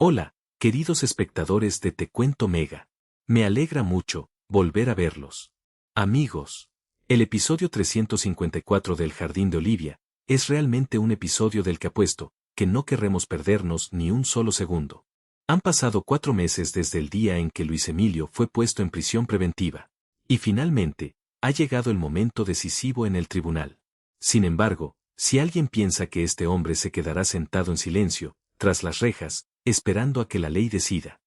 Hola, queridos espectadores de Te Cuento Mega. Me alegra mucho volver a verlos. Amigos, el episodio 354 del Jardín de Olivia es realmente un episodio del que apuesto que no querremos perdernos ni un solo segundo. Han pasado 4 meses desde el día en que Luis Emilio fue puesto en prisión preventiva. Y finalmente, ha llegado el momento decisivo en el tribunal. Sin embargo, si alguien piensa que este hombre se quedará sentado en silencio, tras las rejas, esperando a que la ley decida,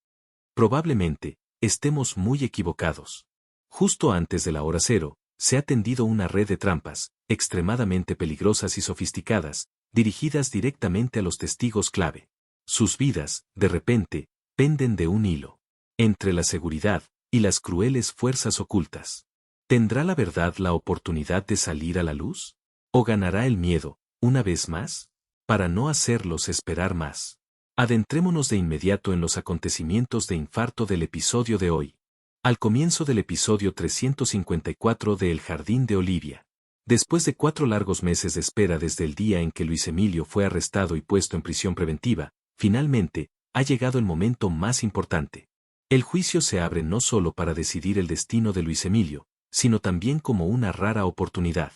probablemente estemos muy equivocados. Justo antes de la hora cero, se ha tendido una red de trampas, extremadamente peligrosas y sofisticadas, dirigidas directamente a los testigos clave. Sus vidas, de repente, penden de un hilo. Entre la seguridad y las crueles fuerzas ocultas. ¿Tendrá la verdad la oportunidad de salir a la luz? ¿O ganará el miedo, una vez más? Para no hacerlos esperar más. Adentrémonos de inmediato en los acontecimientos de infarto del episodio de hoy. Al comienzo del episodio 354 de El Jardín de Olivia. Después de 4 largos meses de espera desde el día en que Luis Emilio fue arrestado y puesto en prisión preventiva, finalmente, ha llegado el momento más importante. El juicio se abre no solo para decidir el destino de Luis Emilio, sino también como una rara oportunidad.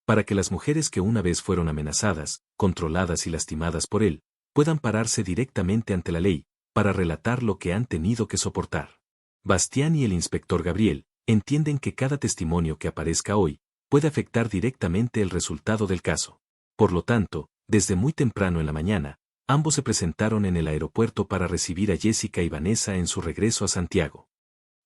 Para que las mujeres que una vez fueron amenazadas, controladas y lastimadas por él, puedan pararse directamente ante la ley, para relatar lo que han tenido que soportar. Bastián y el inspector Gabriel entienden que cada testimonio que aparezca hoy puede afectar directamente el resultado del caso. Por lo tanto, desde muy temprano en la mañana, ambos se presentaron en el aeropuerto para recibir a Jessica y Vanessa en su regreso a Santiago.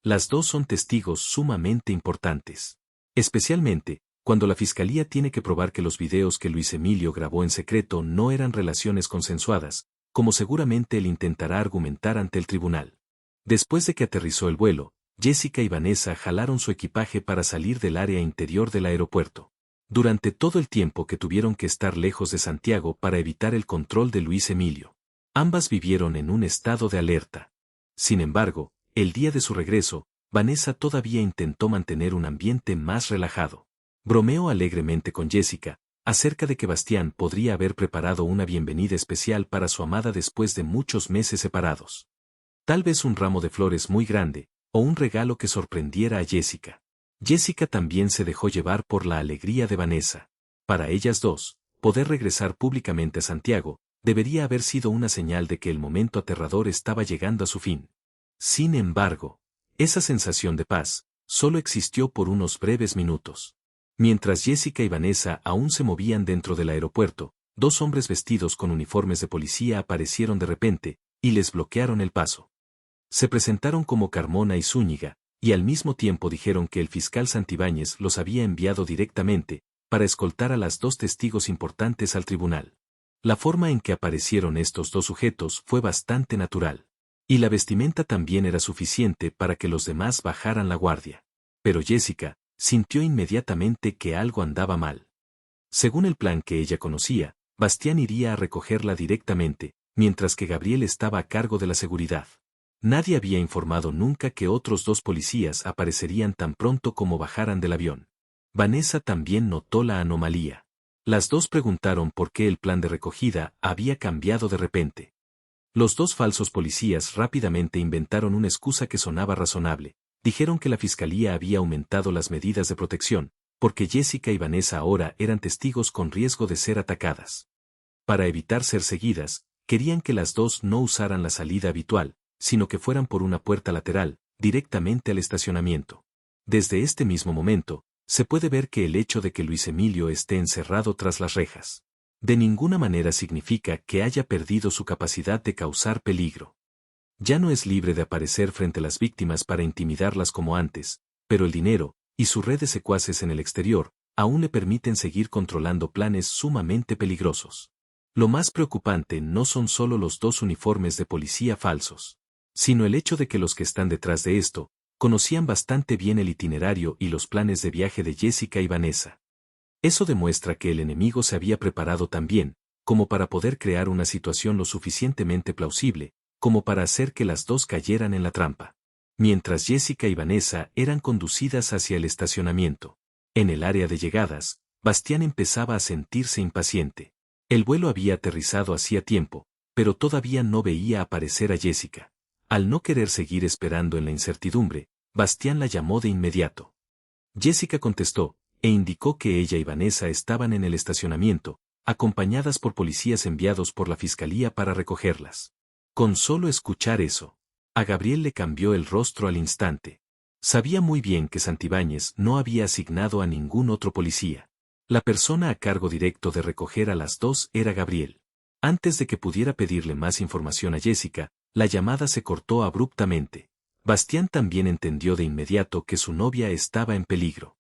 Las dos son testigos sumamente importantes. Especialmente, cuando la fiscalía tiene que probar que los videos que Luis Emilio grabó en secreto no eran relaciones consensuadas, como seguramente él intentará argumentar ante el tribunal. Después de que aterrizó el vuelo, Jessica y Vanessa jalaron su equipaje para salir del área interior del aeropuerto. Durante todo el tiempo que tuvieron que estar lejos de Santiago para evitar el control de Luis Emilio, ambas vivieron en un estado de alerta. Sin embargo, el día de su regreso, Vanessa todavía intentó mantener un ambiente más relajado. Bromeó alegremente con Jessica, acerca de que Bastián podría haber preparado una bienvenida especial para su amada después de muchos meses separados. Tal vez un ramo de flores muy grande, o un regalo que sorprendiera a Jessica. Jessica también se dejó llevar por la alegría de Vanessa. Para ellas dos, poder regresar públicamente a Santiago, debería haber sido una señal de que el momento aterrador estaba llegando a su fin. Sin embargo, esa sensación de paz, solo existió por unos breves minutos. Mientras Jessica y Vanessa aún se movían dentro del aeropuerto, 2 hombres vestidos con uniformes de policía aparecieron de repente, y les bloquearon el paso. Se presentaron como Carmona y Zúñiga, y al mismo tiempo dijeron que el fiscal Santibáñez los había enviado directamente, para escoltar a las 2 testigos importantes al tribunal. La forma en que aparecieron estos 2 sujetos fue bastante natural. Y la vestimenta también era suficiente para que los demás bajaran la guardia. Pero Jessica sintió inmediatamente que algo andaba mal. Según el plan que ella conocía, Bastián iría a recogerla directamente, mientras que Gabriel estaba a cargo de la seguridad. Nadie había informado nunca que otros 2 policías aparecerían tan pronto como bajaran del avión. Vanessa también notó la anomalía. Las 2 preguntaron por qué el plan de recogida había cambiado de repente. Los 2 falsos policías rápidamente inventaron una excusa que sonaba razonable. Dijeron que la fiscalía había aumentado las medidas de protección, porque Jessica y Vanessa ahora eran testigos con riesgo de ser atacadas. Para evitar ser seguidas, querían que las 2 no usaran la salida habitual, sino que fueran por una puerta lateral, directamente al estacionamiento. Desde este mismo momento, se puede ver que el hecho de que Luis Emilio esté encerrado tras las rejas, de ninguna manera significa que haya perdido su capacidad de causar peligro. Ya no es libre de aparecer frente a las víctimas para intimidarlas como antes, pero el dinero, y su red de secuaces en el exterior, aún le permiten seguir controlando planes sumamente peligrosos. Lo más preocupante no son solo los 2 uniformes de policía falsos, sino el hecho de que los que están detrás de esto, conocían bastante bien el itinerario y los planes de viaje de Jessica y Vanessa. Eso demuestra que el enemigo se había preparado tan bien, como para poder crear una situación lo suficientemente plausible, como para hacer que las 2 cayeran en la trampa. Mientras Jessica y Vanessa eran conducidas hacia el estacionamiento. En el área de llegadas, Bastián empezaba a sentirse impaciente. El vuelo había aterrizado hacía tiempo, pero todavía no veía aparecer a Jessica. Al no querer seguir esperando en la incertidumbre, Bastián la llamó de inmediato. Jessica contestó, e indicó que ella y Vanessa estaban en el estacionamiento, acompañadas por policías enviados por la fiscalía para recogerlas. Con solo escuchar eso, a Gabriel le cambió el rostro al instante. Sabía muy bien que Santibáñez no había asignado a ningún otro policía. La persona a cargo directo de recoger a las dos era Gabriel. Antes de que pudiera pedirle más información a Jessica, la llamada se cortó abruptamente. Bastián también entendió de inmediato que su novia estaba en peligro.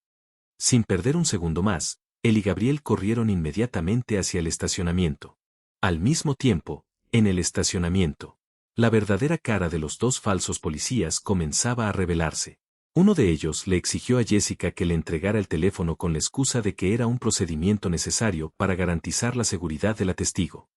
Sin perder un segundo más, él y Gabriel corrieron inmediatamente hacia el estacionamiento. Al mismo tiempo, en el estacionamiento, la verdadera cara de los dos falsos policías comenzaba a revelarse. Uno de ellos le exigió a Jessica que le entregara el teléfono con la excusa de que era un procedimiento necesario para garantizar la seguridad de la testigo.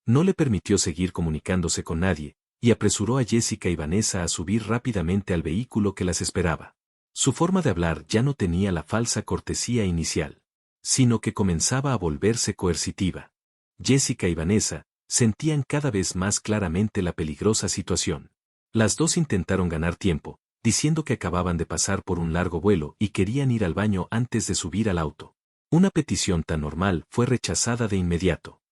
No le permitió seguir comunicándose con nadie, y apresuró a Jessica y Vanessa a subir rápidamente al vehículo que las esperaba. Su forma de hablar ya no tenía la falsa cortesía inicial, sino que comenzaba a volverse coercitiva. Jessica y Vanessa sentían cada vez más claramente la peligrosa situación. Las dos intentaron ganar tiempo, diciendo que acababan de pasar por un largo vuelo y querían ir al baño antes de subir al auto. Una petición tan normal fue rechazada de inmediato.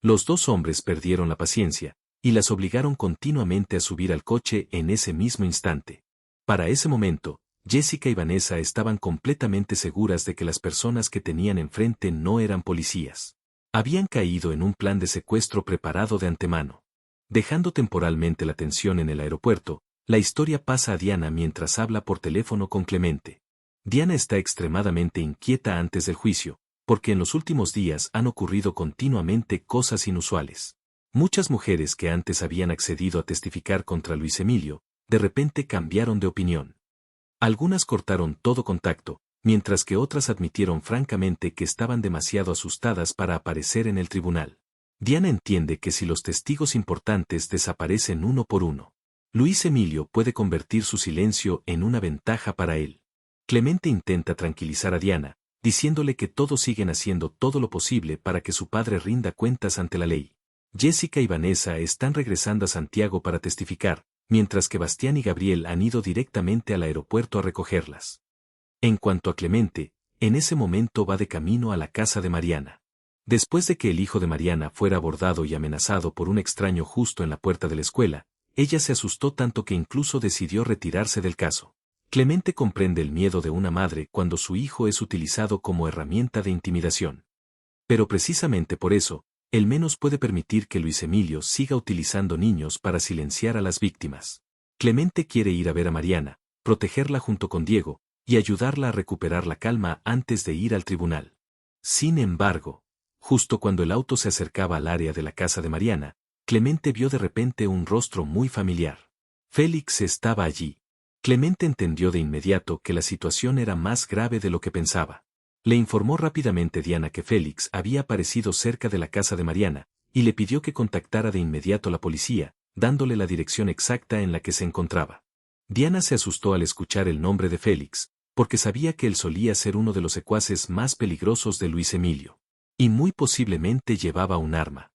Los dos hombres perdieron la paciencia, y las obligaron continuamente a subir al coche en ese mismo instante. Para ese momento, Jessica y Vanessa estaban completamente seguras de que las personas que tenían enfrente no eran policías. Habían caído en un plan de secuestro preparado de antemano. Dejando temporalmente la tensión en el aeropuerto, la historia pasa a Diana mientras habla por teléfono con Clemente. Diana está extremadamente inquieta antes del juicio, porque en los últimos días han ocurrido continuamente cosas inusuales. Muchas mujeres que antes habían accedido a testificar contra Luis Emilio, de repente cambiaron de opinión. Algunas cortaron todo contacto, mientras que otras admitieron francamente que estaban demasiado asustadas para aparecer en el tribunal. Diana entiende que si los testigos importantes desaparecen uno por uno, Luis Emilio puede convertir su silencio en una ventaja para él. Clemente intenta tranquilizar a Diana, diciéndole que todos siguen haciendo todo lo posible para que su padre rinda cuentas ante la ley. Jessica y Vanessa están regresando a Santiago para testificar, mientras que Bastián y Gabriel han ido directamente al aeropuerto a recogerlas. En cuanto a Clemente, en ese momento va de camino a la casa de Mariana. Después de que el hijo de Mariana fuera abordado y amenazado por un extraño justo en la puerta de la escuela, ella se asustó tanto que incluso decidió retirarse del caso. Clemente comprende el miedo de una madre cuando su hijo es utilizado como herramienta de intimidación. Pero precisamente por eso, él menos puede permitir que Luis Emilio siga utilizando niños para silenciar a las víctimas. Clemente quiere ir a ver a Mariana, protegerla junto con Diego, y ayudarla a recuperar la calma antes de ir al tribunal. Sin embargo, justo cuando el auto se acercaba al área de la casa de Mariana, Clemente vio de repente un rostro muy familiar. Félix estaba allí. Clemente entendió de inmediato que la situación era más grave de lo que pensaba. Le informó rápidamente Diana que Félix había aparecido cerca de la casa de Mariana, y le pidió que contactara de inmediato a la policía, dándole la dirección exacta en la que se encontraba. Diana se asustó al escuchar el nombre de Félix, porque sabía que él solía ser uno de los secuaces más peligrosos de Luis Emilio. Y muy posiblemente llevaba un arma.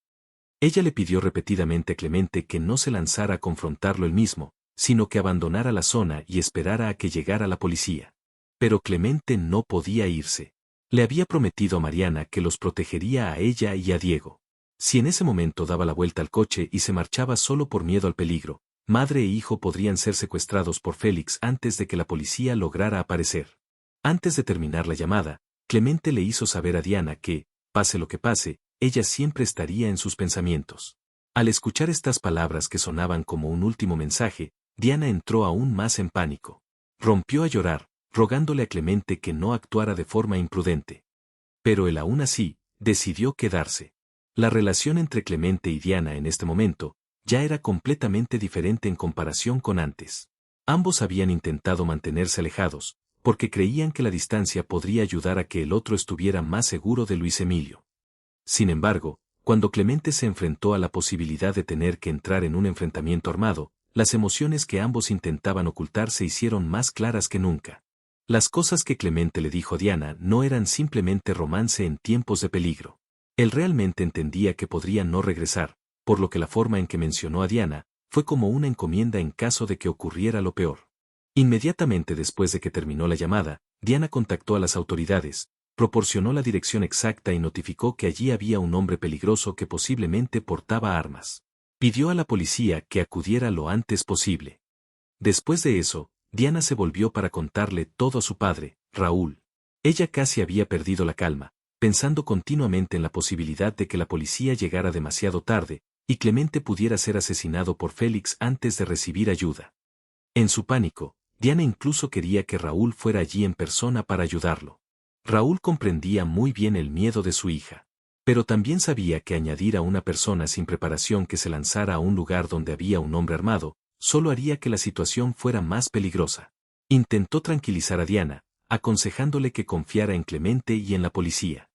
Ella le pidió repetidamente a Clemente que no se lanzara a confrontarlo él mismo, sino que abandonara la zona y esperara a que llegara la policía. Pero Clemente no podía irse. Le había prometido a Mariana que los protegería a ella y a Diego. Si en ese momento daba la vuelta al coche y se marchaba solo por miedo al peligro, madre e hijo podrían ser secuestrados por Félix antes de que la policía lograra aparecer. Antes de terminar la llamada, Clemente le hizo saber a Diana que, pase lo que pase, ella siempre estaría en sus pensamientos. Al escuchar estas palabras que sonaban como un último mensaje, Diana entró aún más en pánico. Rompió a llorar, rogándole a Clemente que no actuara de forma imprudente. Pero él aún así, decidió quedarse. La relación entre Clemente y Diana en este momento, ya era completamente diferente en comparación con antes. Ambos habían intentado mantenerse alejados, porque creían que la distancia podría ayudar a que el otro estuviera más seguro de Luis Emilio. Sin embargo, cuando Clemente se enfrentó a la posibilidad de tener que entrar en un enfrentamiento armado, las emociones que ambos intentaban ocultar se hicieron más claras que nunca. Las cosas que Clemente le dijo a Diana no eran simplemente romance en tiempos de peligro. Él realmente entendía que podría no regresar, por lo que la forma en que mencionó a Diana fue como una encomienda en caso de que ocurriera lo peor. Inmediatamente después de que terminó la llamada, Diana contactó a las autoridades, proporcionó la dirección exacta y notificó que allí había un hombre peligroso que posiblemente portaba armas. Pidió a la policía que acudiera lo antes posible. Después de eso, Diana se volvió para contarle todo a su padre, Raúl. Ella casi había perdido la calma, pensando continuamente en la posibilidad de que la policía llegara demasiado tarde, y Clemente pudiera ser asesinado por Félix antes de recibir ayuda. En su pánico, Diana incluso quería que Raúl fuera allí en persona para ayudarlo. Raúl comprendía muy bien el miedo de su hija, pero también sabía que añadir a una persona sin preparación que se lanzara a un lugar donde había un hombre armado, solo haría que la situación fuera más peligrosa. Intentó tranquilizar a Diana, aconsejándole que confiara en Clemente y en la policía.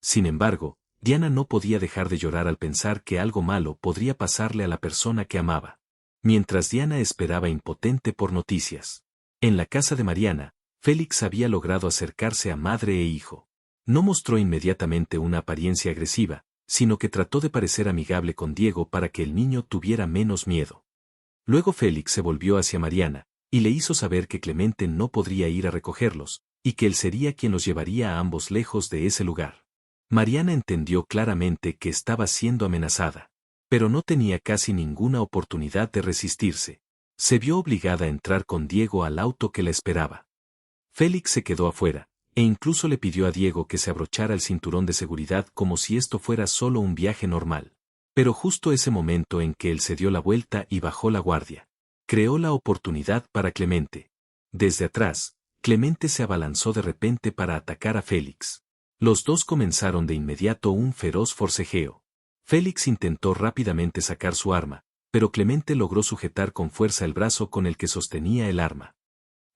Sin embargo, Diana no podía dejar de llorar al pensar que algo malo podría pasarle a la persona que amaba. Mientras Diana esperaba impotente por noticias. En la casa de Mariana, Félix había logrado acercarse a madre e hijo. No mostró inmediatamente una apariencia agresiva, sino que trató de parecer amigable con Diego para que el niño tuviera menos miedo. Luego Félix se volvió hacia Mariana, y le hizo saber que Clemente no podría ir a recogerlos, y que él sería quien los llevaría a ambos lejos de ese lugar. Mariana entendió claramente que estaba siendo amenazada, pero no tenía casi ninguna oportunidad de resistirse. Se vio obligada a entrar con Diego al auto que la esperaba. Félix se quedó afuera, e incluso le pidió a Diego que se abrochara el cinturón de seguridad como si esto fuera solo un viaje normal. Pero justo ese momento en que él se dio la vuelta y bajó la guardia, creó la oportunidad para Clemente. Desde atrás, Clemente se abalanzó de repente para atacar a Félix. Los dos comenzaron de inmediato un feroz forcejeo. Félix intentó rápidamente sacar su arma, pero Clemente logró sujetar con fuerza el brazo con el que sostenía el arma.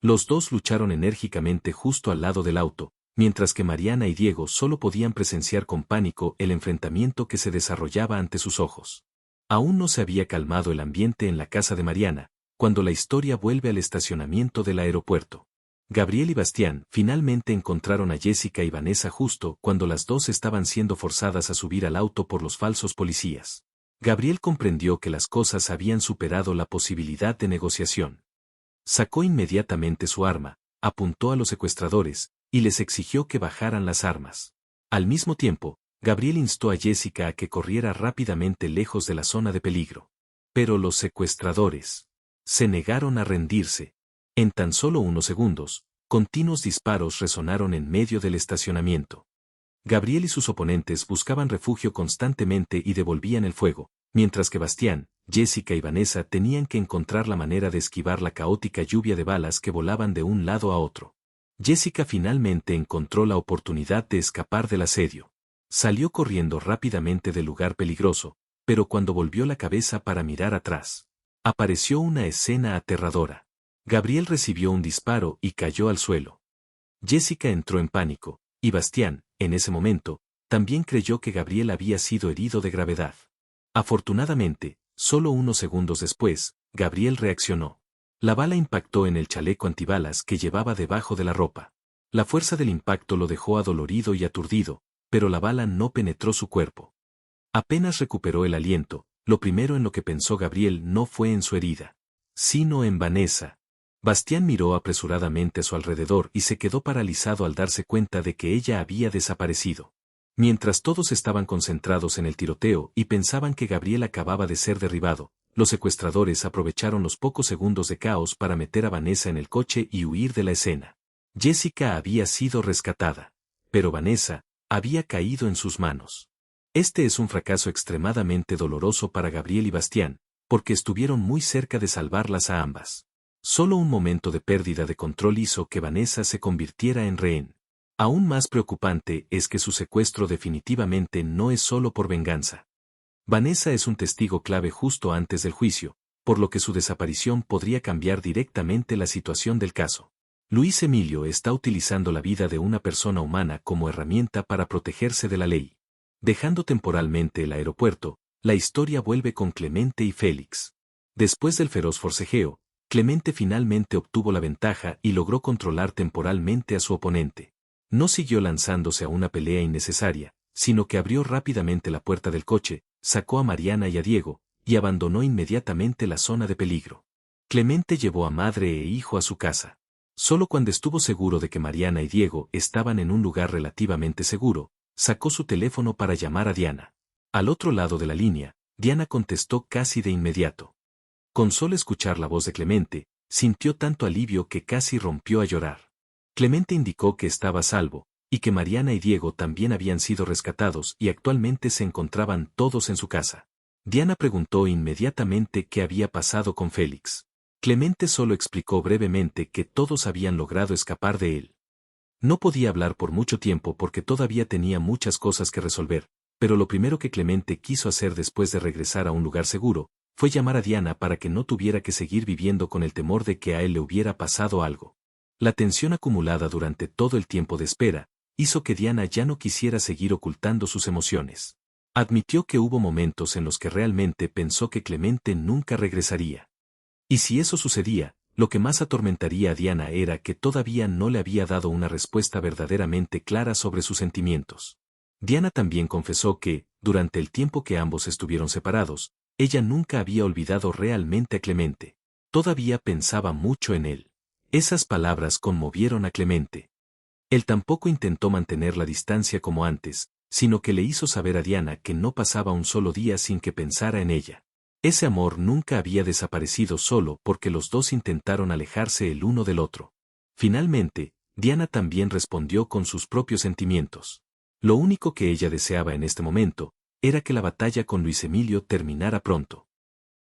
Los dos lucharon enérgicamente justo al lado del auto, mientras que Mariana y Diego solo podían presenciar con pánico el enfrentamiento que se desarrollaba ante sus ojos. Aún no se había calmado el ambiente en la casa de Mariana, cuando la historia vuelve al estacionamiento del aeropuerto. Gabriel y Bastián finalmente encontraron a Jessica y Vanessa justo cuando las dos estaban siendo forzadas a subir al auto por los falsos policías. Gabriel comprendió que las cosas habían superado la posibilidad de negociación. Sacó inmediatamente su arma, apuntó a los secuestradores, y les exigió que bajaran las armas. Al mismo tiempo, Gabriel instó a Jessica a que corriera rápidamente lejos de la zona de peligro. Pero los secuestradores se negaron a rendirse. En tan solo unos segundos, continuos disparos resonaron en medio del estacionamiento. Gabriel y sus oponentes buscaban refugio constantemente y devolvían el fuego, mientras que Bastián, Jessica y Vanessa tenían que encontrar la manera de esquivar la caótica lluvia de balas que volaban de un lado a otro. Jessica finalmente encontró la oportunidad de escapar del asedio. Salió corriendo rápidamente del lugar peligroso, pero cuando volvió la cabeza para mirar atrás, apareció una escena aterradora. Gabriel recibió un disparo y cayó al suelo. Jessica entró en pánico, y Bastián, en ese momento, también creyó que Gabriel había sido herido de gravedad. Afortunadamente, solo unos segundos después, Gabriel reaccionó. La bala impactó en el chaleco antibalas que llevaba debajo de la ropa. La fuerza del impacto lo dejó adolorido y aturdido, pero la bala no penetró su cuerpo. Apenas recuperó el aliento, lo primero en lo que pensó Gabriel no fue en su herida, sino en Vanessa. Bastián miró apresuradamente a su alrededor y se quedó paralizado al darse cuenta de que ella había desaparecido. Mientras todos estaban concentrados en el tiroteo y pensaban que Gabriel acababa de ser derribado, los secuestradores aprovecharon los pocos segundos de caos para meter a Vanessa en el coche y huir de la escena. Jessica había sido rescatada, pero Vanessa había caído en sus manos. Este es un fracaso extremadamente doloroso para Gabriel y Bastián, porque estuvieron muy cerca de salvarlas a ambas. Solo un momento de pérdida de control hizo que Vanessa se convirtiera en rehén. Aún más preocupante es que su secuestro definitivamente no es solo por venganza. Vanessa es un testigo clave justo antes del juicio, por lo que su desaparición podría cambiar directamente la situación del caso. Luis Emilio está utilizando la vida de una persona humana como herramienta para protegerse de la ley. Dejando temporalmente el aeropuerto, la historia vuelve con Clemente y Félix. Después del feroz forcejeo, Clemente finalmente obtuvo la ventaja y logró controlar temporalmente a su oponente. No siguió lanzándose a una pelea innecesaria, sino que abrió rápidamente la puerta del coche, sacó a Mariana y a Diego, y abandonó inmediatamente la zona de peligro. Clemente llevó a madre e hijo a su casa. Solo cuando estuvo seguro de que Mariana y Diego estaban en un lugar relativamente seguro, sacó su teléfono para llamar a Diana. Al otro lado de la línea, Diana contestó casi de inmediato. Con solo escuchar la voz de Clemente, sintió tanto alivio que casi rompió a llorar. Clemente indicó que estaba a salvo, y que Mariana y Diego también habían sido rescatados y actualmente se encontraban todos en su casa. Diana preguntó inmediatamente qué había pasado con Félix. Clemente solo explicó brevemente que todos habían logrado escapar de él. No podía hablar por mucho tiempo porque todavía tenía muchas cosas que resolver, pero lo primero que Clemente quiso hacer después de regresar a un lugar seguro, fue llamar a Diana para que no tuviera que seguir viviendo con el temor de que a él le hubiera pasado algo. La tensión acumulada durante todo el tiempo de espera, hizo que Diana ya no quisiera seguir ocultando sus emociones. Admitió que hubo momentos en los que realmente pensó que Clemente nunca regresaría. Y si eso sucedía, lo que más atormentaría a Diana era que todavía no le había dado una respuesta verdaderamente clara sobre sus sentimientos. Diana también confesó que, durante el tiempo que ambos estuvieron separados, ella nunca había olvidado realmente a Clemente. Todavía pensaba mucho en él. Esas palabras conmovieron a Clemente. Él tampoco intentó mantener la distancia como antes, sino que le hizo saber a Diana que no pasaba un solo día sin que pensara en ella. Ese amor nunca había desaparecido solo porque los dos intentaron alejarse el uno del otro. Finalmente, Diana también respondió con sus propios sentimientos. Lo único que ella deseaba en este momento, era que la batalla con Luis Emilio terminara pronto.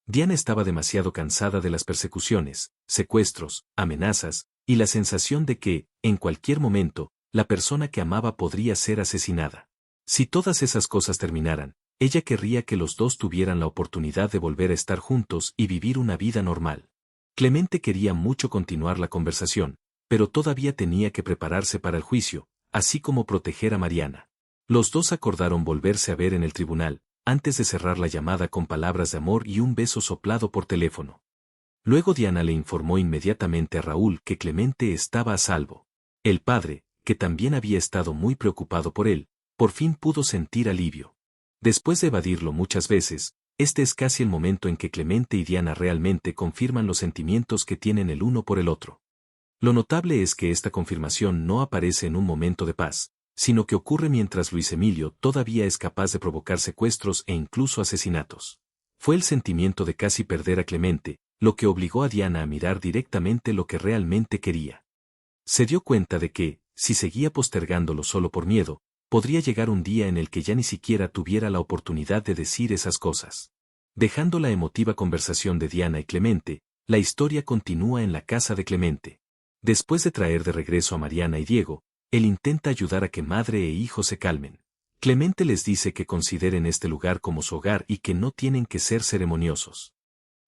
Diana estaba demasiado cansada de las persecuciones, secuestros, amenazas, y la sensación de que, en cualquier momento, la persona que amaba podría ser asesinada. Si todas esas cosas terminaran, ella querría que los dos tuvieran la oportunidad de volver a estar juntos y vivir una vida normal. Clemente quería mucho continuar la conversación, pero todavía tenía que prepararse para el juicio, así como proteger a Mariana. Los dos acordaron volverse a ver en el tribunal, antes de cerrar la llamada con palabras de amor y un beso soplado por teléfono. Luego Diana le informó inmediatamente a Raúl que Clemente estaba a salvo. El padre, que también había estado muy preocupado por él, por fin pudo sentir alivio. Después de evadirlo muchas veces, este es casi el momento en que Clemente y Diana realmente confirman los sentimientos que tienen el uno por el otro. Lo notable es que esta confirmación no aparece en un momento de paz, sino que ocurre mientras Luis Emilio todavía es capaz de provocar secuestros e incluso asesinatos. Fue el sentimiento de casi perder a Clemente, lo que obligó a Diana a mirar directamente lo que realmente quería. Se dio cuenta de que, si seguía postergándolo solo por miedo, podría llegar un día en el que ya ni siquiera tuviera la oportunidad de decir esas cosas. Dejando la emotiva conversación de Diana y Clemente, la historia continúa en la casa de Clemente. Después de traer de regreso a Mariana y Diego, él intenta ayudar a que madre e hijo se calmen. Clemente les dice que consideren este lugar como su hogar y que no tienen que ser ceremoniosos.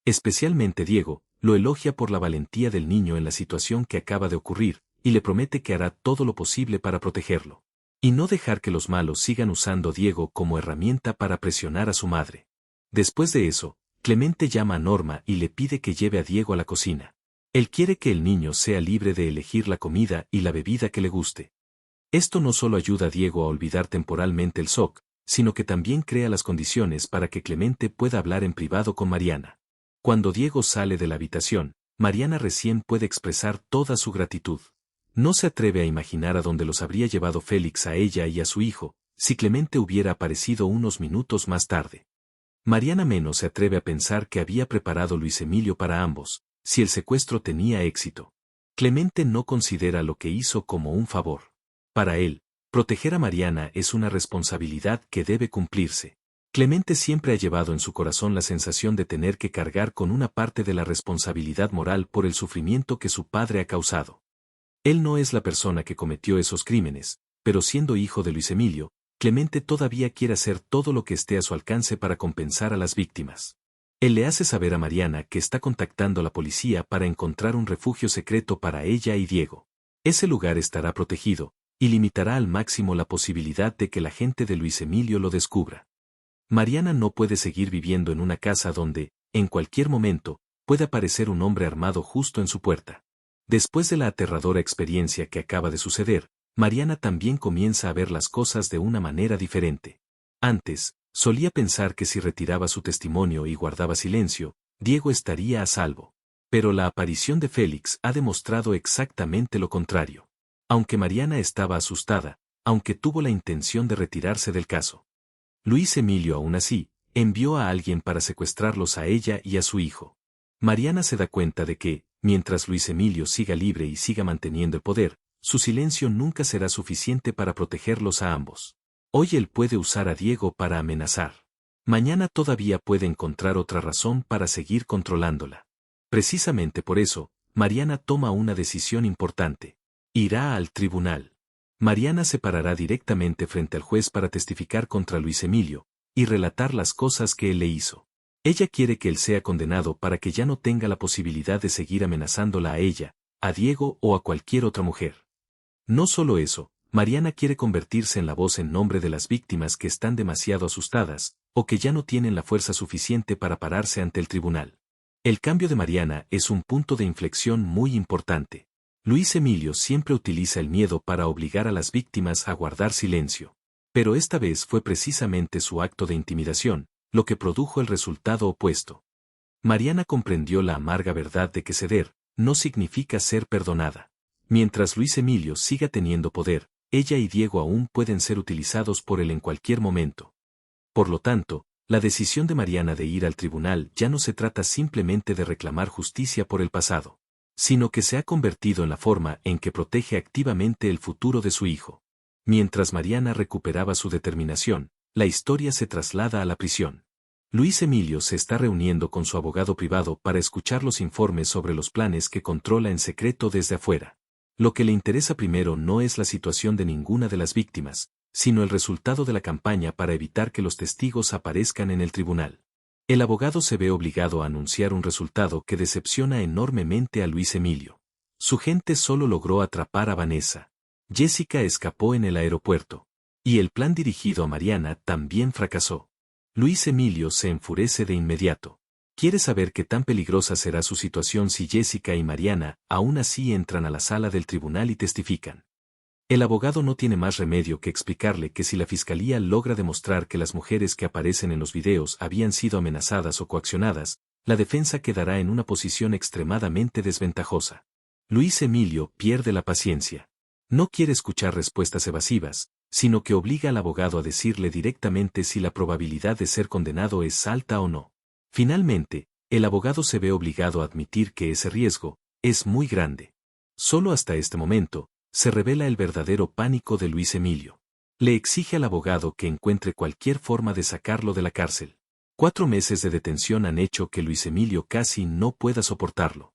Especialmente Diego, lo elogia por la valentía del niño en la situación que acaba de ocurrir, y le promete que hará todo lo posible para protegerlo. Y no dejar que los malos sigan usando a Diego como herramienta para presionar a su madre. Después de eso, Clemente llama a Norma y le pide que lleve a Diego a la cocina. Él quiere que el niño sea libre de elegir la comida y la bebida que le guste. Esto no solo ayuda a Diego a olvidar temporalmente el shock, sino que también crea las condiciones para que Clemente pueda hablar en privado con Mariana. Cuando Diego sale de la habitación, Mariana recién puede expresar toda su gratitud. No se atreve a imaginar a dónde los habría llevado Félix a ella y a su hijo, si Clemente hubiera aparecido unos minutos más tarde. Mariana menos se atreve a pensar que había preparado Luis Emilio para ambos, si el secuestro tenía éxito. Clemente no considera lo que hizo como un favor. Para él, proteger a Mariana es una responsabilidad que debe cumplirse. Clemente siempre ha llevado en su corazón la sensación de tener que cargar con una parte de la responsabilidad moral por el sufrimiento que su padre ha causado. Él no es la persona que cometió esos crímenes, pero siendo hijo de Luis Emilio, Clemente todavía quiere hacer todo lo que esté a su alcance para compensar a las víctimas. Él le hace saber a Mariana que está contactando a la policía para encontrar un refugio secreto para ella y Diego. Ese lugar estará protegido, y limitará al máximo la posibilidad de que la gente de Luis Emilio lo descubra. Mariana no puede seguir viviendo en una casa donde, en cualquier momento, puede aparecer un hombre armado justo en su puerta. Después de la aterradora experiencia que acaba de suceder, Mariana también comienza a ver las cosas de una manera diferente. Antes, Solía pensar que si retiraba su testimonio y guardaba silencio, Diego estaría a salvo. Pero la aparición de Félix ha demostrado exactamente lo contrario. Aunque Mariana estaba asustada, aunque tuvo la intención de retirarse del caso, Luis Emilio aún así, envió a alguien para secuestrarlos a ella y a su hijo. Mariana se da cuenta de que, mientras Luis Emilio siga libre y siga manteniendo el poder, su silencio nunca será suficiente para protegerlos a ambos. Hoy él puede usar a Diego para amenazar. Mañana todavía puede encontrar otra razón para seguir controlándola. Precisamente por eso, Mariana toma una decisión importante. Irá al tribunal. Mariana se parará directamente frente al juez para testificar contra Luis Emilio, y relatar las cosas que él le hizo. Ella quiere que él sea condenado para que ya no tenga la posibilidad de seguir amenazándola a ella, a Diego o a cualquier otra mujer. No solo eso, Mariana quiere convertirse en la voz en nombre de las víctimas que están demasiado asustadas, o que ya no tienen la fuerza suficiente para pararse ante el tribunal. El cambio de Mariana es un punto de inflexión muy importante. Luis Emilio siempre utiliza el miedo para obligar a las víctimas a guardar silencio. Pero esta vez fue precisamente su acto de intimidación, lo que produjo el resultado opuesto. Mariana comprendió la amarga verdad de que ceder no significa ser perdonada. Mientras Luis Emilio siga teniendo poder, ella y Diego aún pueden ser utilizados por él en cualquier momento. Por lo tanto, la decisión de Mariana de ir al tribunal ya no se trata simplemente de reclamar justicia por el pasado, sino que se ha convertido en la forma en que protege activamente el futuro de su hijo. Mientras Mariana recuperaba su determinación, la historia se traslada a la prisión. Luis Emilio se está reuniendo con su abogado privado para escuchar los informes sobre los planes que controla en secreto desde afuera. Lo que le interesa primero no es la situación de ninguna de las víctimas, sino el resultado de la campaña para evitar que los testigos aparezcan en el tribunal. El abogado se ve obligado a anunciar un resultado que decepciona enormemente a Luis Emilio. Su gente solo logró atrapar a Vanessa. Jessica escapó en el aeropuerto. Y el plan dirigido a Mariana también fracasó. Luis Emilio se enfurece de inmediato. Quiere saber qué tan peligrosa será su situación si Jessica y Mariana aún así entran a la sala del tribunal y testifican. El abogado no tiene más remedio que explicarle que si la fiscalía logra demostrar que las mujeres que aparecen en los videos habían sido amenazadas o coaccionadas, la defensa quedará en una posición extremadamente desventajosa. Luis Emilio pierde la paciencia. No quiere escuchar respuestas evasivas, sino que obliga al abogado a decirle directamente si la probabilidad de ser condenado es alta o no. Finalmente, el abogado se ve obligado a admitir que ese riesgo es muy grande. Solo hasta este momento, se revela el verdadero pánico de Luis Emilio. Le exige al abogado que encuentre cualquier forma de sacarlo de la cárcel. 4 meses de detención han hecho que Luis Emilio casi no pueda soportarlo.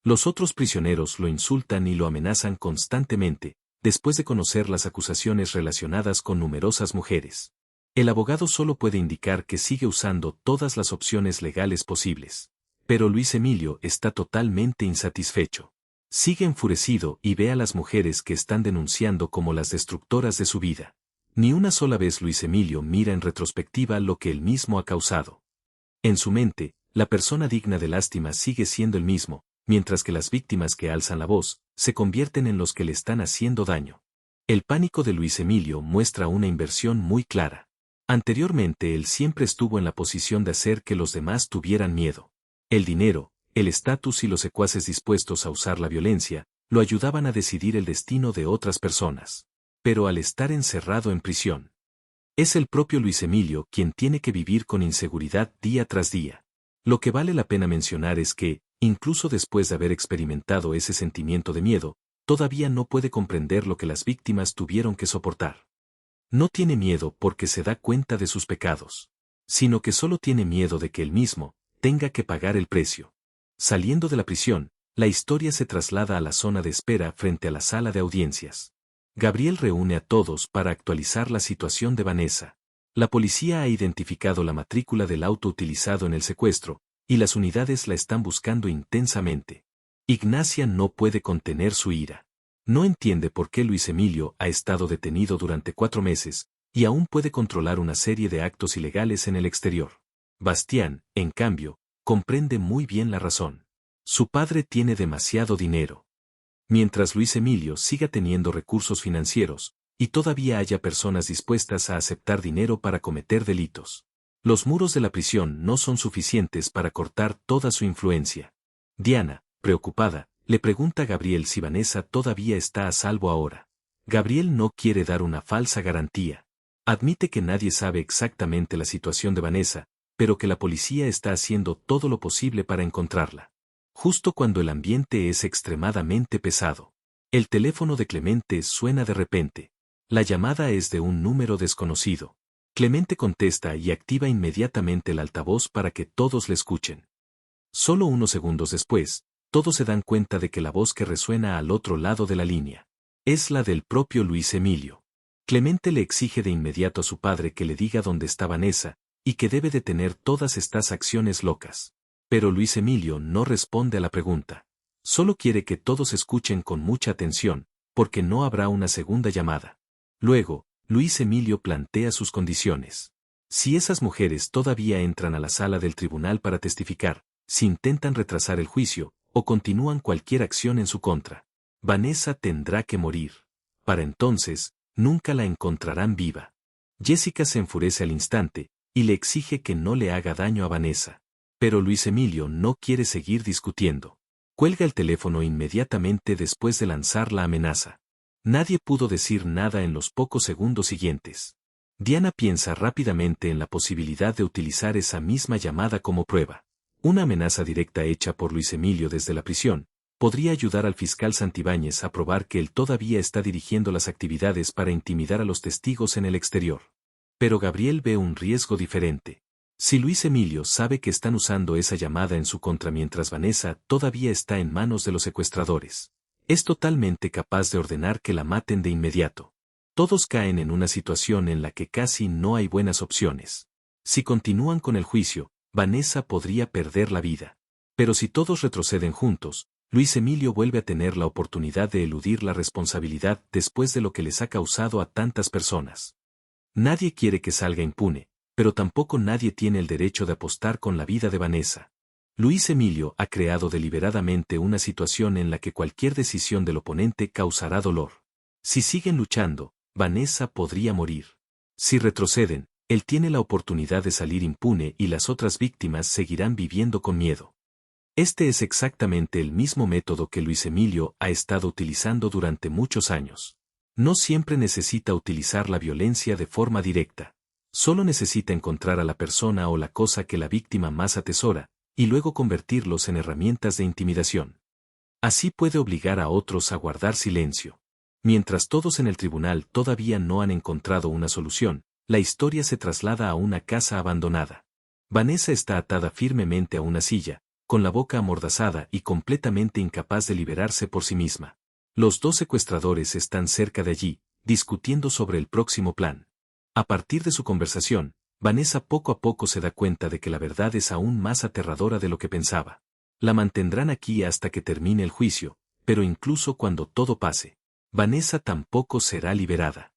Los otros prisioneros lo insultan y lo amenazan constantemente, después de conocer las acusaciones relacionadas con numerosas mujeres. El abogado solo puede indicar que sigue usando todas las opciones legales posibles. Pero Luis Emilio está totalmente insatisfecho. Sigue enfurecido y ve a las mujeres que están denunciando como las destructoras de su vida. Ni una sola vez Luis Emilio mira en retrospectiva lo que él mismo ha causado. En su mente, la persona digna de lástima sigue siendo el mismo, mientras que las víctimas que alzan la voz, se convierten en los que le están haciendo daño. El pánico de Luis Emilio muestra una inversión muy clara. Anteriormente él siempre estuvo en la posición de hacer que los demás tuvieran miedo. El dinero, el estatus y los secuaces dispuestos a usar la violencia, lo ayudaban a decidir el destino de otras personas. Pero al estar encerrado en prisión, es el propio Luis Emilio quien tiene que vivir con inseguridad día tras día. Lo que vale la pena mencionar es que, incluso después de haber experimentado ese sentimiento de miedo, todavía no puede comprender lo que las víctimas tuvieron que soportar. No tiene miedo porque se da cuenta de sus pecados, sino que solo tiene miedo de que él mismo tenga que pagar el precio. Saliendo de la prisión, la historia se traslada a la zona de espera frente a la sala de audiencias. Gabriel reúne a todos para actualizar la situación de Vanessa. La policía ha identificado la matrícula del auto utilizado en el secuestro, y las unidades la están buscando intensamente. Ignacia no puede contener su ira. No entiende por qué Luis Emilio ha estado detenido durante 4 meses, y aún puede controlar una serie de actos ilegales en el exterior. Bastián, en cambio, comprende muy bien la razón. Su padre tiene demasiado dinero. Mientras Luis Emilio siga teniendo recursos financieros, y todavía haya personas dispuestas a aceptar dinero para cometer delitos. Los muros de la prisión no son suficientes para cortar toda su influencia. Diana, preocupada, le pregunta a Gabriel si Vanessa todavía está a salvo ahora. Gabriel no quiere dar una falsa garantía. Admite que nadie sabe exactamente la situación de Vanessa, pero que la policía está haciendo todo lo posible para encontrarla. Justo cuando el ambiente es extremadamente pesado. El teléfono de Clemente suena de repente. La llamada es de un número desconocido. Clemente contesta y activa inmediatamente el altavoz para que todos le escuchen. Solo unos segundos después, todos se dan cuenta de que la voz que resuena al otro lado de la línea es la del propio Luis Emilio. Clemente le exige de inmediato a su padre que le diga dónde está Vanessa, y que debe detener todas estas acciones locas. Pero Luis Emilio no responde a la pregunta. Solo quiere que todos escuchen con mucha atención, porque no habrá una segunda llamada. Luego, Luis Emilio plantea sus condiciones. Si esas mujeres todavía entran a la sala del tribunal para testificar, si intentan retrasar el juicio, o continúan cualquier acción en su contra, Vanessa tendrá que morir. Para entonces, nunca la encontrarán viva. Jessica se enfurece al instante, y le exige que no le haga daño a Vanessa. Pero Luis Emilio no quiere seguir discutiendo. Cuelga el teléfono inmediatamente después de lanzar la amenaza. Nadie pudo decir nada en los pocos segundos siguientes. Diana piensa rápidamente en la posibilidad de utilizar esa misma llamada como prueba. Una amenaza directa hecha por Luis Emilio desde la prisión podría ayudar al fiscal Santibáñez a probar que él todavía está dirigiendo las actividades para intimidar a los testigos en el exterior. Pero Gabriel ve un riesgo diferente. Si Luis Emilio sabe que están usando esa llamada en su contra mientras Vanessa todavía está en manos de los secuestradores, es totalmente capaz de ordenar que la maten de inmediato. Todos caen en una situación en la que casi no hay buenas opciones. Si continúan con el juicio, Vanessa podría perder la vida. Pero si todos retroceden juntos, Luis Emilio vuelve a tener la oportunidad de eludir la responsabilidad después de lo que les ha causado a tantas personas. Nadie quiere que salga impune, pero tampoco nadie tiene el derecho de apostar con la vida de Vanessa. Luis Emilio ha creado deliberadamente una situación en la que cualquier decisión del oponente causará dolor. Si siguen luchando, Vanessa podría morir. Si retroceden, él tiene la oportunidad de salir impune y las otras víctimas seguirán viviendo con miedo. Este es exactamente el mismo método que Luis Emilio ha estado utilizando durante muchos años. No siempre necesita utilizar la violencia de forma directa. Solo necesita encontrar a la persona o la cosa que la víctima más atesora, y luego convertirlos en herramientas de intimidación. Así puede obligar a otros a guardar silencio. Mientras todos en el tribunal todavía no han encontrado una solución, la historia se traslada a una casa abandonada. Vanessa está atada firmemente a una silla, con la boca amordazada y completamente incapaz de liberarse por sí misma. Los dos secuestradores están cerca de allí, discutiendo sobre el próximo plan. A partir de su conversación, Vanessa poco a poco se da cuenta de que la verdad es aún más aterradora de lo que pensaba. La mantendrán aquí hasta que termine el juicio, pero incluso cuando todo pase, Vanessa tampoco será liberada.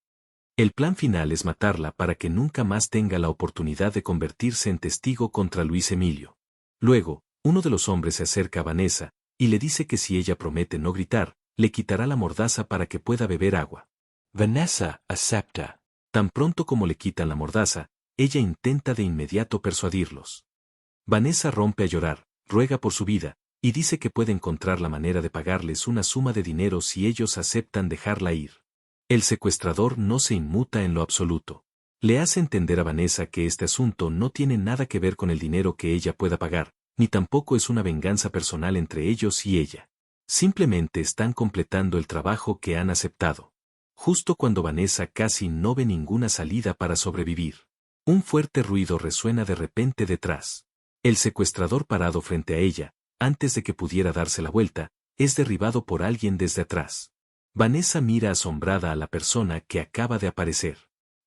El plan final es matarla para que nunca más tenga la oportunidad de convertirse en testigo contra Luis Emilio. Luego, uno de los hombres se acerca a Vanessa, y le dice que si ella promete no gritar, le quitará la mordaza para que pueda beber agua. Vanessa acepta. Tan pronto como le quitan la mordaza, ella intenta de inmediato persuadirlos. Vanessa rompe a llorar, ruega por su vida, y dice que puede encontrar la manera de pagarles una suma de dinero si ellos aceptan dejarla ir. El secuestrador no se inmuta en lo absoluto. Le hace entender a Vanessa que este asunto no tiene nada que ver con el dinero que ella pueda pagar, ni tampoco es una venganza personal entre ellos y ella. Simplemente están completando el trabajo que han aceptado. Justo cuando Vanessa casi no ve ninguna salida para sobrevivir, un fuerte ruido resuena de repente detrás. El secuestrador parado frente a ella, antes de que pudiera darse la vuelta, es derribado por alguien desde atrás. Vanessa mira asombrada a la persona que acaba de aparecer.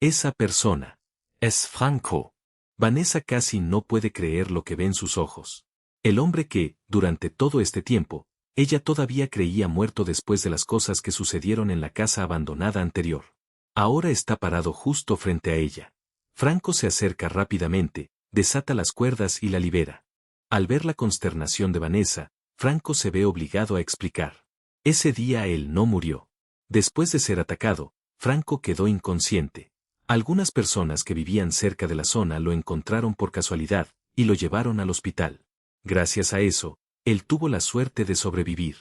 Esa persona es Franco. Vanessa casi no puede creer lo que ve en sus ojos. El hombre que, durante todo este tiempo, ella todavía creía muerto después de las cosas que sucedieron en la casa abandonada anterior. Ahora está parado justo frente a ella. Franco se acerca rápidamente, desata las cuerdas y la libera. Al ver la consternación de Vanessa, Franco se ve obligado a explicar. Ese día él no murió. Después de ser atacado, Franco quedó inconsciente. Algunas personas que vivían cerca de la zona lo encontraron por casualidad y lo llevaron al hospital. Gracias a eso, él tuvo la suerte de sobrevivir.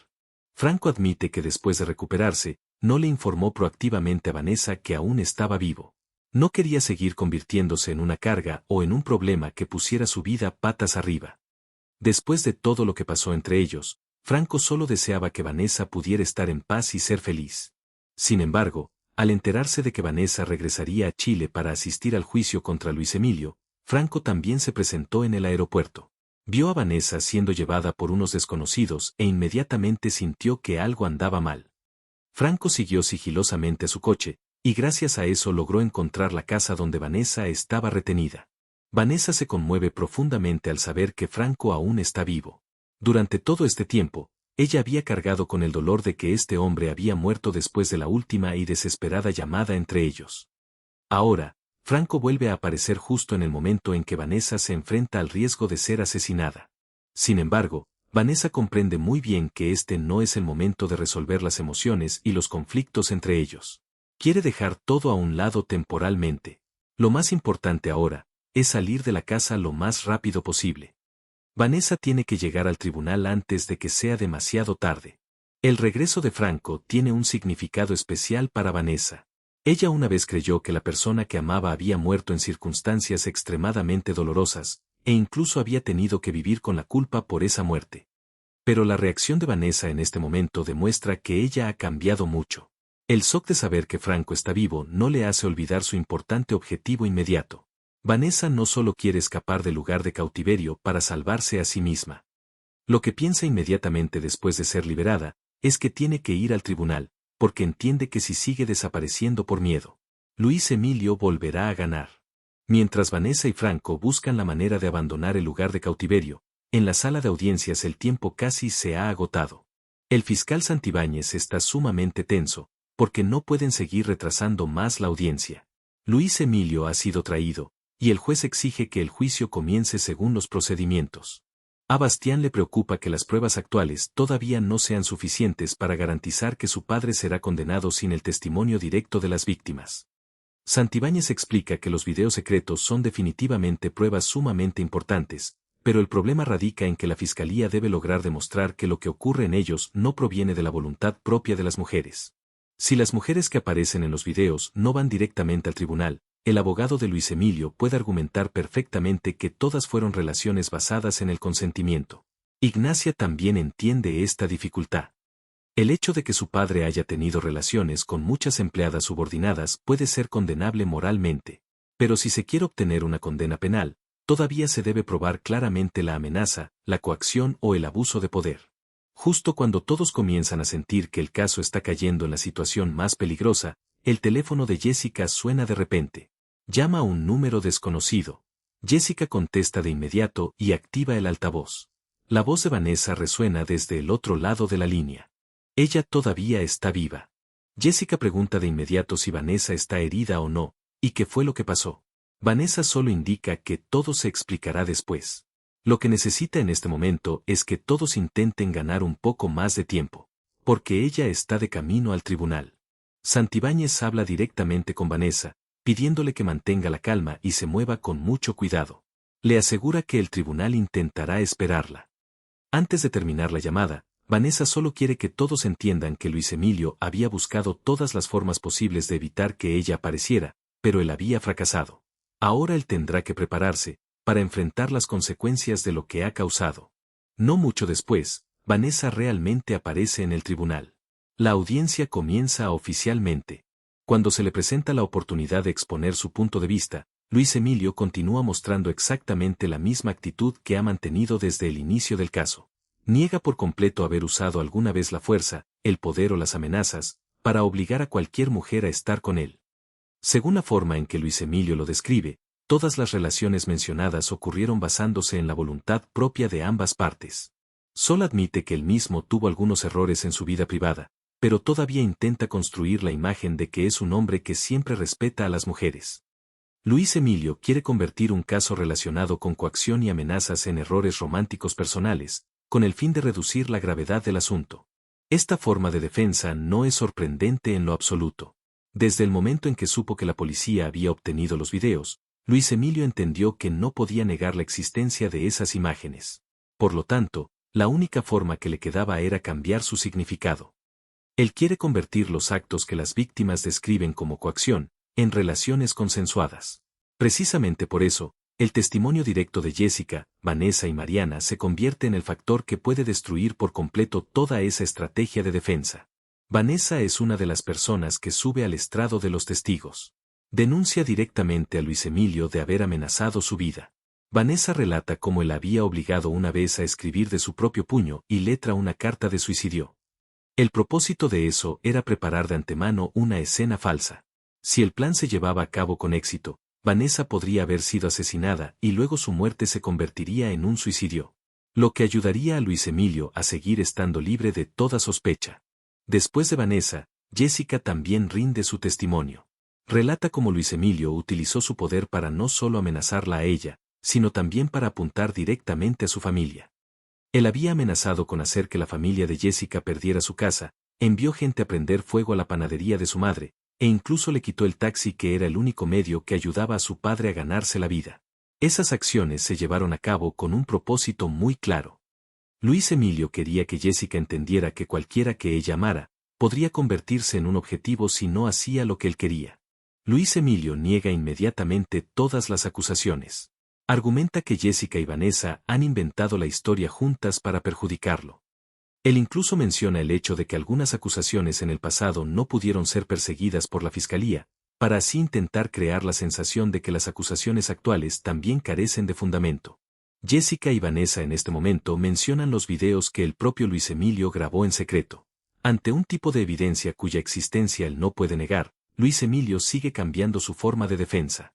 Franco admite que después de recuperarse, no le informó proactivamente a Vanessa que aún estaba vivo. No quería seguir convirtiéndose en una carga o en un problema que pusiera su vida patas arriba. Después de todo lo que pasó entre ellos, Franco solo deseaba que Vanessa pudiera estar en paz y ser feliz. Sin embargo, al enterarse de que Vanessa regresaría a Chile para asistir al juicio contra Luis Emilio, Franco también se presentó en el aeropuerto. Vio a Vanessa siendo llevada por unos desconocidos e inmediatamente sintió que algo andaba mal. Franco siguió sigilosamente a su coche, y gracias a eso logró encontrar la casa donde Vanessa estaba retenida. Vanessa se conmueve profundamente al saber que Franco aún está vivo. Durante todo este tiempo, ella había cargado con el dolor de que este hombre había muerto después de la última y desesperada llamada entre ellos. Ahora, Franco vuelve a aparecer justo en el momento en que Vanessa se enfrenta al riesgo de ser asesinada. Sin embargo, Vanessa comprende muy bien que este no es el momento de resolver las emociones y los conflictos entre ellos. Quiere dejar todo a un lado temporalmente. Lo más importante ahora es salir de la casa lo más rápido posible. Vanessa tiene que llegar al tribunal antes de que sea demasiado tarde. El regreso de Franco tiene un significado especial para Vanessa. Ella una vez creyó que la persona que amaba había muerto en circunstancias extremadamente dolorosas, e incluso había tenido que vivir con la culpa por esa muerte. Pero la reacción de Vanessa en este momento demuestra que ella ha cambiado mucho. El shock de saber que Franco está vivo no le hace olvidar su importante objetivo inmediato. Vanessa no solo quiere escapar del lugar de cautiverio para salvarse a sí misma. Lo que piensa inmediatamente después de ser liberada es que tiene que ir al tribunal, porque entiende que si sigue desapareciendo por miedo, Luis Emilio volverá a ganar. Mientras Vanessa y Franco buscan la manera de abandonar el lugar de cautiverio, en la sala de audiencias el tiempo casi se ha agotado. El fiscal Santibáñez está sumamente tenso, porque no pueden seguir retrasando más la audiencia. Luis Emilio ha sido traído, y el juez exige que el juicio comience según los procedimientos. A Bastián le preocupa que las pruebas actuales todavía no sean suficientes para garantizar que su padre será condenado sin el testimonio directo de las víctimas. Santibáñez explica que los videos secretos son definitivamente pruebas sumamente importantes, pero el problema radica en que la fiscalía debe lograr demostrar que lo que ocurre en ellos no proviene de la voluntad propia de las mujeres. Si las mujeres que aparecen en los videos no van directamente al tribunal, el abogado de Luis Emilio puede argumentar perfectamente que todas fueron relaciones basadas en el consentimiento. Ignacia también entiende esta dificultad. El hecho de que su padre haya tenido relaciones con muchas empleadas subordinadas puede ser condenable moralmente, pero si se quiere obtener una condena penal, todavía se debe probar claramente la amenaza, la coacción o el abuso de poder. Justo cuando todos comienzan a sentir que el caso está cayendo en la situación más peligrosa, el teléfono de Jessica suena de repente. Llama a un número desconocido. Jessica contesta de inmediato y activa el altavoz. La voz de Vanessa resuena desde el otro lado de la línea. Ella todavía está viva. Jessica pregunta de inmediato si Vanessa está herida o no, y qué fue lo que pasó. Vanessa solo indica que todo se explicará después. Lo que necesita en este momento es que todos intenten ganar un poco más de tiempo, porque ella está de camino al tribunal. Santibáñez habla directamente con Vanessa, pidiéndole que mantenga la calma y se mueva con mucho cuidado. Le asegura que el tribunal intentará esperarla. Antes de terminar la llamada, Vanessa solo quiere que todos entiendan que Luis Emilio había buscado todas las formas posibles de evitar que ella apareciera, pero él había fracasado. Ahora él tendrá que prepararse para enfrentar las consecuencias de lo que ha causado. No mucho después, Vanessa realmente aparece en el tribunal. La audiencia comienza oficialmente. Cuando se le presenta la oportunidad de exponer su punto de vista, Luis Emilio continúa mostrando exactamente la misma actitud que ha mantenido desde el inicio del caso. Niega por completo haber usado alguna vez la fuerza, el poder o las amenazas, para obligar a cualquier mujer a estar con él. Según la forma en que Luis Emilio lo describe, todas las relaciones mencionadas ocurrieron basándose en la voluntad propia de ambas partes. Solo admite que él mismo tuvo algunos errores en su vida privada, pero todavía intenta construir la imagen de que es un hombre que siempre respeta a las mujeres. Luis Emilio quiere convertir un caso relacionado con coacción y amenazas en errores románticos personales, con el fin de reducir la gravedad del asunto. Esta forma de defensa no es sorprendente en lo absoluto. Desde el momento en que supo que la policía había obtenido los videos, Luis Emilio entendió que no podía negar la existencia de esas imágenes. Por lo tanto, la única forma que le quedaba era cambiar su significado. Él quiere convertir los actos que las víctimas describen como coacción en relaciones consensuadas. Precisamente por eso, el testimonio directo de Jessica, Vanessa y Mariana se convierte en el factor que puede destruir por completo toda esa estrategia de defensa. Vanessa es una de las personas que sube al estrado de los testigos. Denuncia directamente a Luis Emilio de haber amenazado su vida. Vanessa relata cómo él había obligado una vez a escribir de su propio puño y letra una carta de suicidio. El propósito de eso era preparar de antemano una escena falsa. Si el plan se llevaba a cabo con éxito, Vanessa podría haber sido asesinada y luego su muerte se convertiría en un suicidio. Lo que ayudaría a Luis Emilio a seguir estando libre de toda sospecha. Después de Vanessa, Jessica también rinde su testimonio. Relata cómo Luis Emilio utilizó su poder para no solo amenazarla a ella, sino también para apuntar directamente a su familia. Él había amenazado con hacer que la familia de Jessica perdiera su casa, envió gente a prender fuego a la panadería de su madre, e incluso le quitó el taxi que era el único medio que ayudaba a su padre a ganarse la vida. Esas acciones se llevaron a cabo con un propósito muy claro. Luis Emilio quería que Jessica entendiera que cualquiera que ella amara, podría convertirse en un objetivo si no hacía lo que él quería. Luis Emilio niega inmediatamente todas las acusaciones. Argumenta que Jessica y Vanessa han inventado la historia juntas para perjudicarlo. Él incluso menciona el hecho de que algunas acusaciones en el pasado no pudieron ser perseguidas por la fiscalía, para así intentar crear la sensación de que las acusaciones actuales también carecen de fundamento. Jessica y Vanessa en este momento mencionan los videos que el propio Luis Emilio grabó en secreto. Ante un tipo de evidencia cuya existencia él no puede negar, Luis Emilio sigue cambiando su forma de defensa.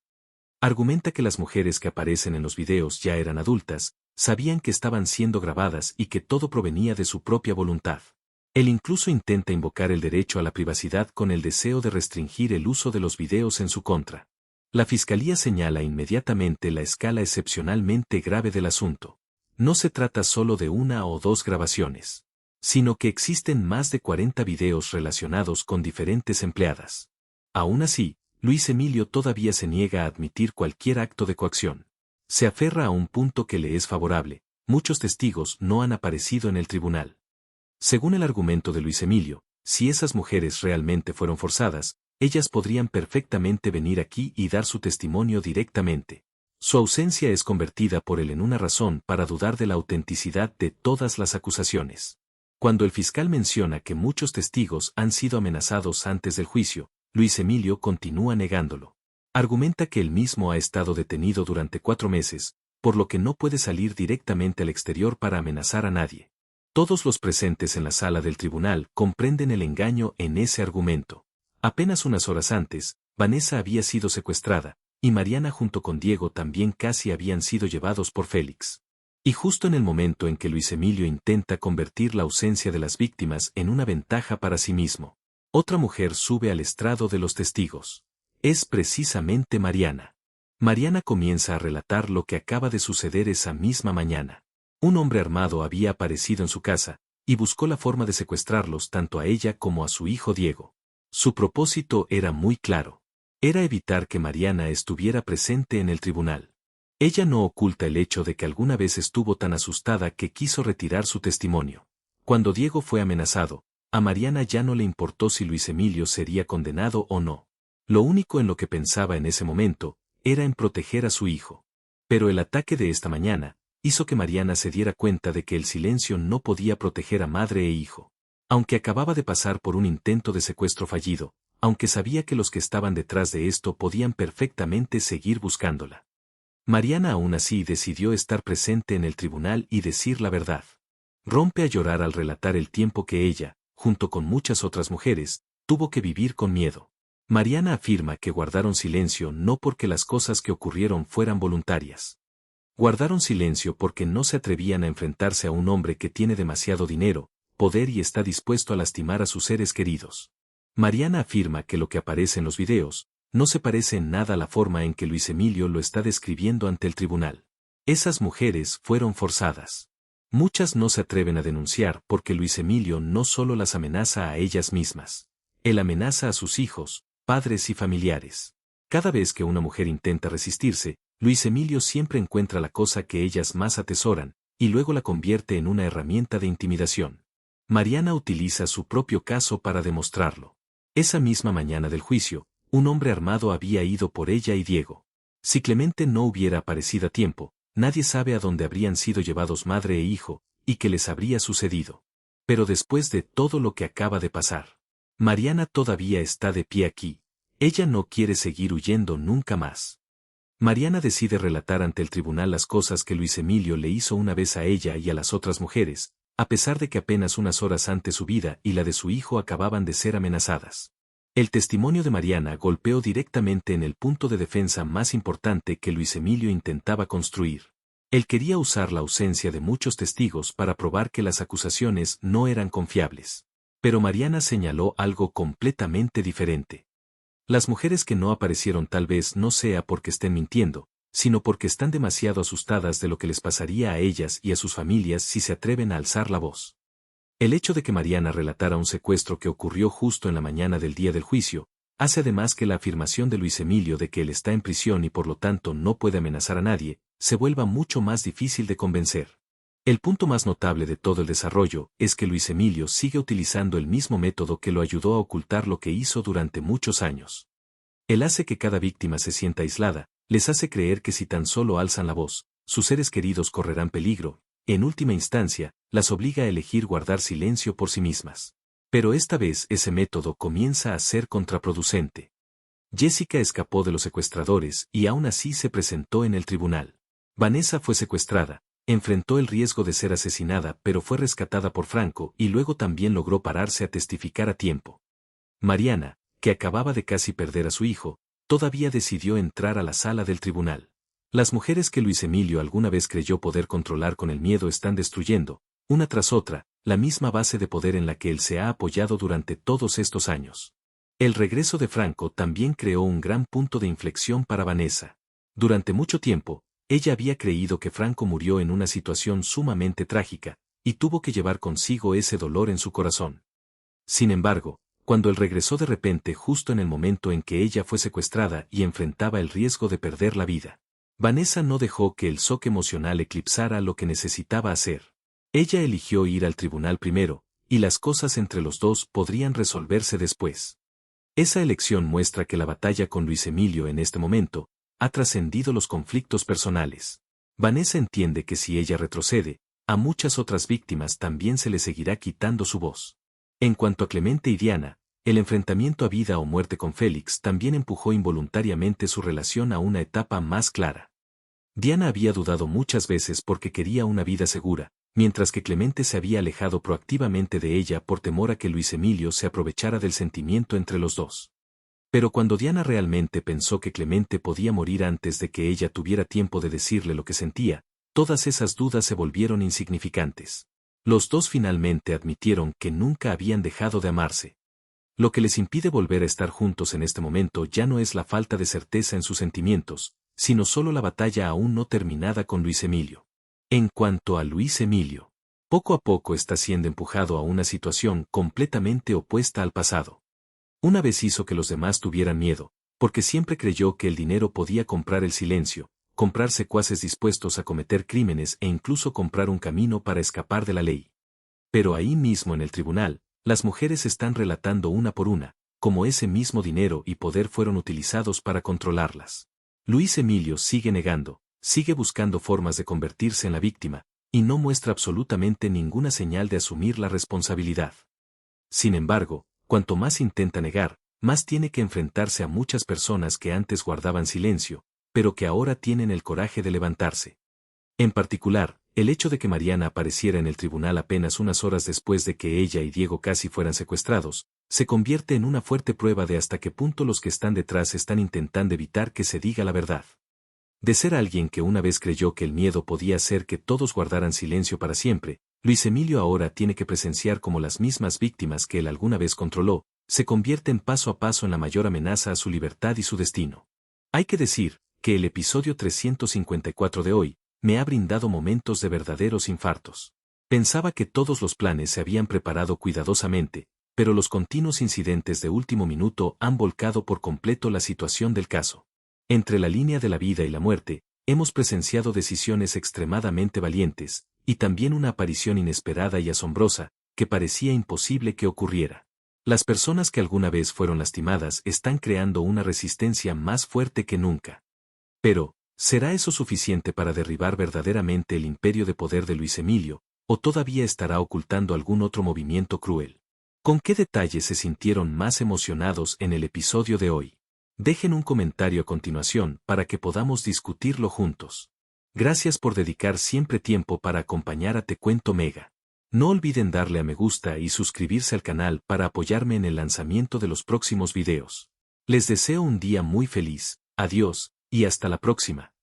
Argumenta que las mujeres que aparecen en los videos ya eran adultas, sabían que estaban siendo grabadas y que todo provenía de su propia voluntad. Él incluso intenta invocar el derecho a la privacidad con el deseo de restringir el uso de los videos en su contra. La fiscalía señala inmediatamente la escala excepcionalmente grave del asunto. No se trata solo de una o dos grabaciones, sino que existen más de 40 videos relacionados con diferentes empleadas. Aún así, Luis Emilio todavía se niega a admitir cualquier acto de coacción. Se aferra a un punto que le es favorable: muchos testigos no han aparecido en el tribunal. Según el argumento de Luis Emilio, si esas mujeres realmente fueron forzadas, ellas podrían perfectamente venir aquí y dar su testimonio directamente. Su ausencia es convertida por él en una razón para dudar de la autenticidad de todas las acusaciones. Cuando el fiscal menciona que muchos testigos han sido amenazados antes del juicio, Luis Emilio continúa negándolo. Argumenta que él mismo ha estado detenido durante 4 meses, por lo que no puede salir directamente al exterior para amenazar a nadie. Todos los presentes en la sala del tribunal comprenden el engaño en ese argumento. Apenas unas horas antes, Vanessa había sido secuestrada, y Mariana junto con Diego también casi habían sido llevados por Félix. Y justo en el momento en que Luis Emilio intenta convertir la ausencia de las víctimas en una ventaja para sí mismo, otra mujer sube al estrado de los testigos. Es precisamente Mariana. Mariana comienza a relatar lo que acaba de suceder esa misma mañana. Un hombre armado había aparecido en su casa, y buscó la forma de secuestrarlos tanto a ella como a su hijo Diego. Su propósito era muy claro. Era evitar que Mariana estuviera presente en el tribunal. Ella no oculta el hecho de que alguna vez estuvo tan asustada que quiso retirar su testimonio. Cuando Diego fue amenazado, a Mariana ya no le importó si Luis Emilio sería condenado o no. Lo único en lo que pensaba en ese momento era en proteger a su hijo. Pero el ataque de esta mañana hizo que Mariana se diera cuenta de que el silencio no podía proteger a madre e hijo. Aunque acababa de pasar por un intento de secuestro fallido, aunque sabía que los que estaban detrás de esto podían perfectamente seguir buscándola, Mariana aún así decidió estar presente en el tribunal y decir la verdad. Rompe a llorar al relatar el tiempo que ella, junto con muchas otras mujeres, tuvo que vivir con miedo. Mariana afirma que guardaron silencio no porque las cosas que ocurrieron fueran voluntarias. Guardaron silencio porque no se atrevían a enfrentarse a un hombre que tiene demasiado dinero, poder y está dispuesto a lastimar a sus seres queridos. Mariana afirma que lo que aparece en los videos no se parece en nada a la forma en que Luis Emilio lo está describiendo ante el tribunal. Esas mujeres fueron forzadas. Muchas no se atreven a denunciar porque Luis Emilio no solo las amenaza a ellas mismas. Él amenaza a sus hijos, padres y familiares. Cada vez que una mujer intenta resistirse, Luis Emilio siempre encuentra la cosa que ellas más atesoran, y luego la convierte en una herramienta de intimidación. Mariana utiliza su propio caso para demostrarlo. Esa misma mañana del juicio, un hombre armado había ido por ella y Diego. Si Clemente no hubiera aparecido a tiempo, nadie sabe a dónde habrían sido llevados madre e hijo, y qué les habría sucedido. Pero después de todo lo que acaba de pasar, Mariana todavía está de pie aquí. Ella no quiere seguir huyendo nunca más. Mariana decide relatar ante el tribunal las cosas que Luis Emilio le hizo una vez a ella y a las otras mujeres, a pesar de que apenas unas horas antes su vida y la de su hijo acababan de ser amenazadas. El testimonio de Mariana golpeó directamente en el punto de defensa más importante que Luis Emilio intentaba construir. Él quería usar la ausencia de muchos testigos para probar que las acusaciones no eran confiables. Pero Mariana señaló algo completamente diferente. Las mujeres que no aparecieron tal vez no sea porque estén mintiendo, sino porque están demasiado asustadas de lo que les pasaría a ellas y a sus familias si se atreven a alzar la voz. El hecho de que Mariana relatara un secuestro que ocurrió justo en la mañana del día del juicio, hace además que la afirmación de Luis Emilio de que él está en prisión y por lo tanto no puede amenazar a nadie, se vuelva mucho más difícil de convencer. El punto más notable de todo el desarrollo es que Luis Emilio sigue utilizando el mismo método que lo ayudó a ocultar lo que hizo durante muchos años. Él hace que cada víctima se sienta aislada, les hace creer que si tan solo alzan la voz, sus seres queridos correrán peligro, en última instancia, las obliga a elegir guardar silencio por sí mismas. Pero esta vez ese método comienza a ser contraproducente. Jessica escapó de los secuestradores y aún así se presentó en el tribunal. Vanessa fue secuestrada, enfrentó el riesgo de ser asesinada pero fue rescatada por Franco y luego también logró pararse a testificar a tiempo. Mariana, que acababa de casi perder a su hijo, todavía decidió entrar a la sala del tribunal. Las mujeres que Luis Emilio alguna vez creyó poder controlar con el miedo están destruyendo, una tras otra, la misma base de poder en la que él se ha apoyado durante todos estos años. El regreso de Franco también creó un gran punto de inflexión para Vanessa. Durante mucho tiempo, ella había creído que Franco murió en una situación sumamente trágica, y tuvo que llevar consigo ese dolor en su corazón. Sin embargo, cuando él regresó de repente justo en el momento en que ella fue secuestrada y enfrentaba el riesgo de perder la vida, Vanessa no dejó que el shock emocional eclipsara lo que necesitaba hacer. Ella eligió ir al tribunal primero, y las cosas entre los dos podrían resolverse después. Esa elección muestra que la batalla con Luis Emilio en este momento ha trascendido los conflictos personales. Vanessa entiende que si ella retrocede, a muchas otras víctimas también se les seguirá quitando su voz. En cuanto a Clemente y Diana, el enfrentamiento a vida o muerte con Félix también empujó involuntariamente su relación a una etapa más clara. Diana había dudado muchas veces porque quería una vida segura, mientras que Clemente se había alejado proactivamente de ella por temor a que Luis Emilio se aprovechara del sentimiento entre los dos. Pero cuando Diana realmente pensó que Clemente podía morir antes de que ella tuviera tiempo de decirle lo que sentía, todas esas dudas se volvieron insignificantes. Los dos finalmente admitieron que nunca habían dejado de amarse. Lo que les impide volver a estar juntos en este momento ya no es la falta de certeza en sus sentimientos, sino solo la batalla aún no terminada con Luis Emilio. En cuanto a Luis Emilio, poco a poco está siendo empujado a una situación completamente opuesta al pasado. Una vez hizo que los demás tuvieran miedo, porque siempre creyó que el dinero podía comprar el silencio, comprar secuaces dispuestos a cometer crímenes e incluso comprar un camino para escapar de la ley. Pero ahí mismo en el tribunal, las mujeres están relatando una por una, cómo ese mismo dinero y poder fueron utilizados para controlarlas. Luis Emilio sigue negando, sigue buscando formas de convertirse en la víctima, y no muestra absolutamente ninguna señal de asumir la responsabilidad. Sin embargo, cuanto más intenta negar, más tiene que enfrentarse a muchas personas que antes guardaban silencio, pero que ahora tienen el coraje de levantarse. En particular, el hecho de que Mariana apareciera en el tribunal apenas unas horas después de que ella y Diego casi fueran secuestrados, se convierte en una fuerte prueba de hasta qué punto los que están detrás están intentando evitar que se diga la verdad. De ser alguien que una vez creyó que el miedo podía hacer que todos guardaran silencio para siempre, Luis Emilio ahora tiene que presenciar cómo las mismas víctimas que él alguna vez controló, se convierten paso a paso en la mayor amenaza a su libertad y su destino. Hay que decir que el episodio 354 de hoy me ha brindado momentos de verdaderos infartos. Pensaba que todos los planes se habían preparado cuidadosamente, pero los continuos incidentes de último minuto han volcado por completo la situación del caso. Entre la línea de la vida y la muerte, hemos presenciado decisiones extremadamente valientes, y también una aparición inesperada y asombrosa, que parecía imposible que ocurriera. Las personas que alguna vez fueron lastimadas están creando una resistencia más fuerte que nunca. Pero, ¿será eso suficiente para derribar verdaderamente el imperio de poder de Luis Emilio, o todavía estará ocultando algún otro movimiento cruel? ¿Con qué detalles se sintieron más emocionados en el episodio de hoy? Dejen un comentario a continuación para que podamos discutirlo juntos. Gracias por dedicar siempre tiempo para acompañar a Te Cuento Mega. No olviden darle a me gusta y suscribirse al canal para apoyarme en el lanzamiento de los próximos videos. Les deseo un día muy feliz, adiós, y hasta la próxima.